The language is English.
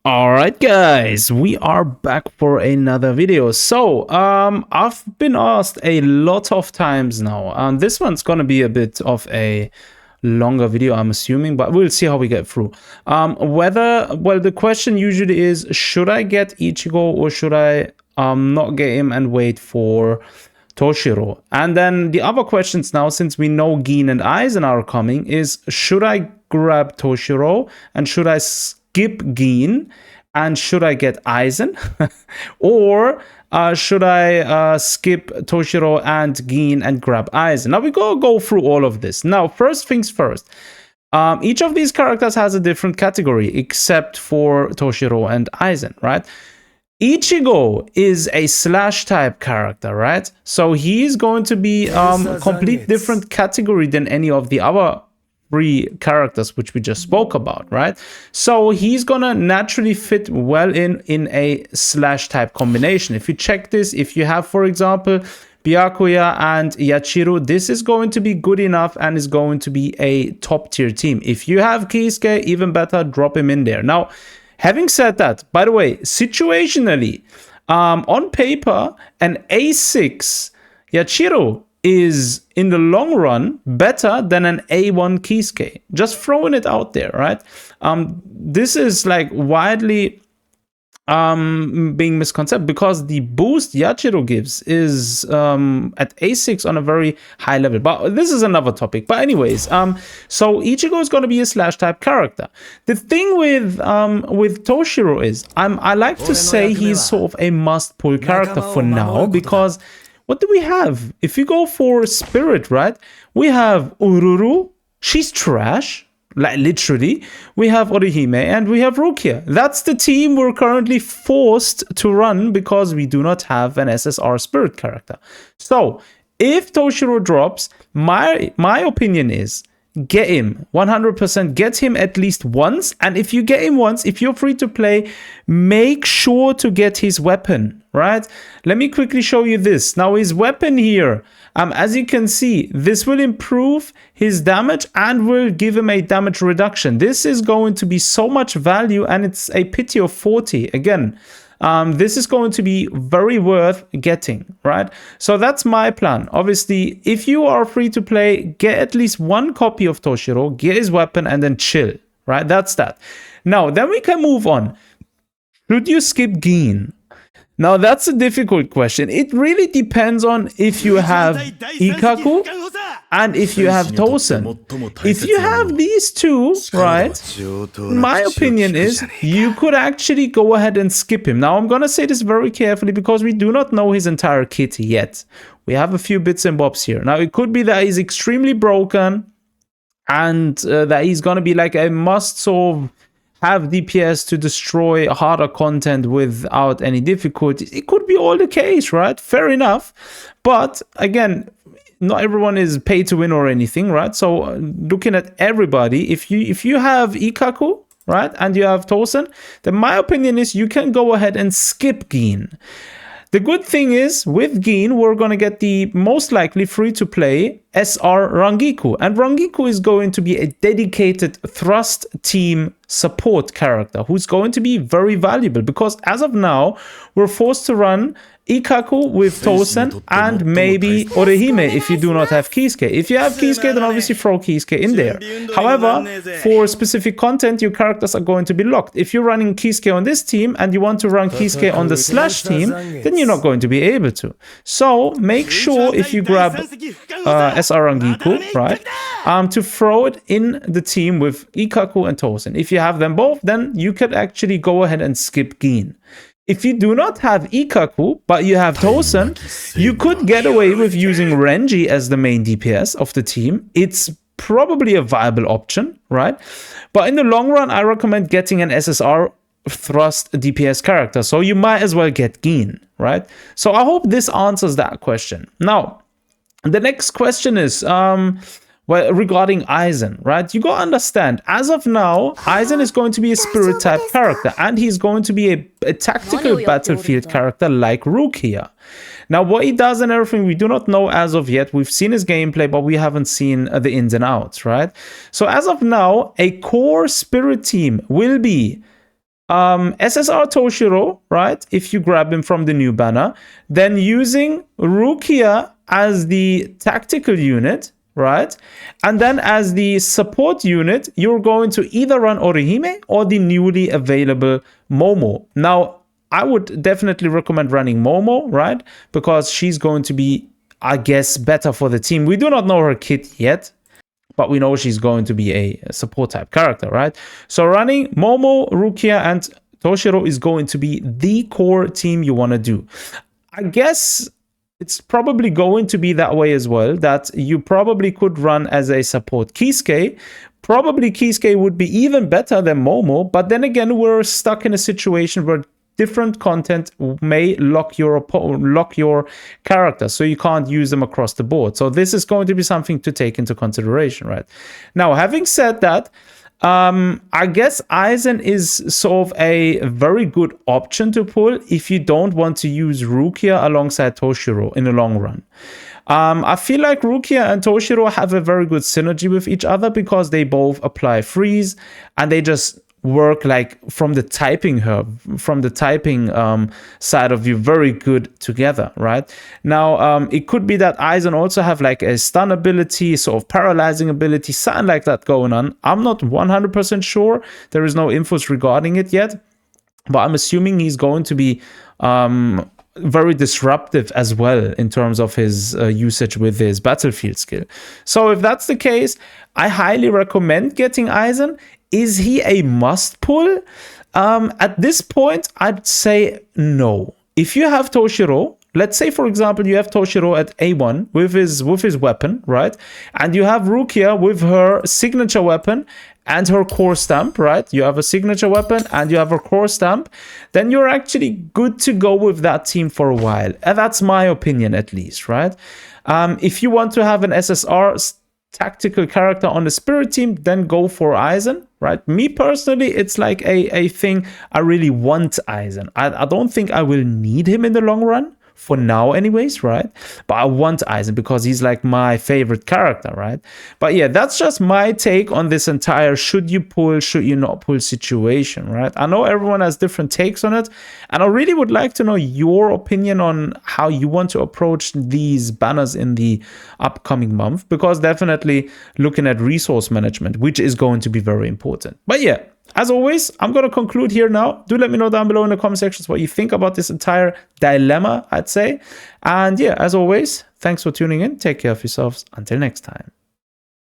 All right, guys, we are back for another video. So, I've been asked a lot of times now, and this one's gonna be a bit of a longer video, I'm assuming, but we'll see how we get through. The question usually is, should I get Ichigo or should I not get him and wait for Toshiro? And then the other questions now, since we know Gin and Aizen are coming, is should I grab Toshiro and should I skip Gin and should I get Aizen? Or should I skip Toshiro and Gin and grab Aizen? Now we go through all of this. Now, first things first. Each of these characters has a different category except for Toshiro and Aizen, right? Ichigo is a slash type character, right? So he's going to be a complete different category than any of the other three characters which we just spoke about, right? So he's gonna naturally fit well in a slash type combination. If you check this, if you have, for example, Byakuya and Yachiru, this is going to be good enough and is going to be a top tier team. If you have Kisuke, even better, drop him in there. Now, having said that, by the way, situationally, on paper, an A6 Yachiru is in the long run better than an A1 Kisuke. Just throwing it out there, right? This is like widely being misconceived because the boost Yachiru gives is at A6 on a very high level. But this is another topic. But anyways, so Ichigo is going to be a slash type character. The thing with Toshiro is I like to say he's sort of a must pull character for now, because what do we have? If you go for Spirit, right? We have Ururu. She's trash. Like, literally. We have Orihime and we have Rukia. That's the team we're currently forced to run because we do not have an SSR Spirit character. So, if Toshiro drops, my opinion is get him 100%. Get him at least once, and if you get him once, if you're free to play, make sure to get his weapon, right? Let me quickly show you this. Now, his weapon here, as you can see, this will improve his damage and will give him a damage reduction. This is going to be so much value, and it's a pity of 40 again. This is going to be very worth getting, right? So that's my plan. Obviously, if you are free to play, get at least one copy of Toshiro, get his weapon, and then chill, right? That's that. Now, then we can move on. Should you skip Gin? Now, that's a difficult question. It really depends on if you have Ikaku and if you have Tosen. If you have these two, right, my opinion is you could actually go ahead and skip him. Now, I'm going to say this very carefully because we do not know his entire kit yet. We have a few bits and bobs here. Now, it could be that he's extremely broken and that he's going to be like a must sort of have DPS to destroy harder content without any difficulty. It could be all the case, right? Fair enough. But again, not everyone is pay to win or anything, right? So looking at everybody, if you have Ikaku, right, and you have Tosen, then my opinion is you can go ahead and skip Gin. The good thing is, with Gin, we're going to get the most likely free-to-play SR Rangiku. And Rangiku is going to be a dedicated thrust team support character who's going to be very valuable because as of now, we're forced to run Ikaku with Tosen and maybe Orihime if you do not have Kisuke. If you have Kisuke, then obviously throw Kisuke in there. However, for specific content, your characters are going to be locked. If you're running Kisuke on this team and you want to run Kisuke on the slash team, then you're not going to be able to. So make sure if you grab SR Rangiku, right, to throw it in the team with Ikaku and Tosen. If you have them both, then you could actually go ahead and skip Gin. If you do not have Ikaku, but you have Tosen, you could get away with using Renji as the main DPS of the team. It's probably a viable option, right? But in the long run, I recommend getting an SSR thrust DPS character. So you might as well get Gin, right? So I hope this answers that question. Now, the next question is regarding Aizen, right? You gotta understand, as of now, Aizen is going to be a spirit type character, and he's going to be a tactical battlefield character like Rukia. Now, what he does and everything, we do not know as of yet. We've seen his gameplay, but we haven't seen the ins and outs, right? So as of now, a core spirit team will be SSR Toshiro, right? If you grab him from the new banner, then using Rukia as the tactical unit, right? And then as the support unit, you're going to either run Orihime or the newly available Momo. Now, I would definitely recommend running Momo, right? Because she's going to be, I guess, better for the team. We do not know her kit yet, but we know she's going to be a support type character, right? So running Momo, Rukia, and Toshiro is going to be the core team you want to do. I guess it's probably going to be that way as well, that you probably could run as a support Kisuke. Probably Kisuke would be even better than Momo, but then again, we're stuck in a situation where different content may lock your character, so you can't use them across the board. So this is going to be something to take into consideration, right? Now, having said that, I guess Aizen is sort of a very good option to pull if you don't want to use Rukia alongside Toshiro in the long run. I feel like Rukia and Toshiro have a very good synergy with each other because they both apply freeze and they just work like from the typing side of you very good together, right? Now it could be that Aizen also have like a stun ability, sort of paralyzing ability, something like that going on. I'm not 100% sure. There is no infos regarding it yet, but I'm assuming he's going to be very disruptive as well in terms of his usage with his battlefield skill. So if that's the case, I highly recommend getting Aizen. Is he a must pull? At this point, I'd say no. If you have Toshiro, let's say for example you have Toshiro at A1 with his weapon, right? And you have Rukia with her signature weapon and her core stamp, right? You have a signature weapon and you have her core stamp, then you're actually good to go with that team for a while. And that's my opinion at least, right? If you want to have an SSR tactical character on the spirit team, then go for Aizen, right? Me personally, it's like a thing. I really want Aizen. I don't think I will need him in the long run, for now anyways, right? But I want Aizen because he's like my favorite character, right? But yeah, that's just my take on this entire should you pull, should you not pull situation, right? I know everyone has different takes on it, and I really would like to know your opinion on how you want to approach these banners in the upcoming month, because definitely looking at resource management, which is going to be very important. But yeah, as always, I'm going to conclude here now. Do let me know down below in the comment sections what you think about this entire dilemma, I'd say. And yeah, as always, thanks for tuning in. Take care of yourselves. Until next time.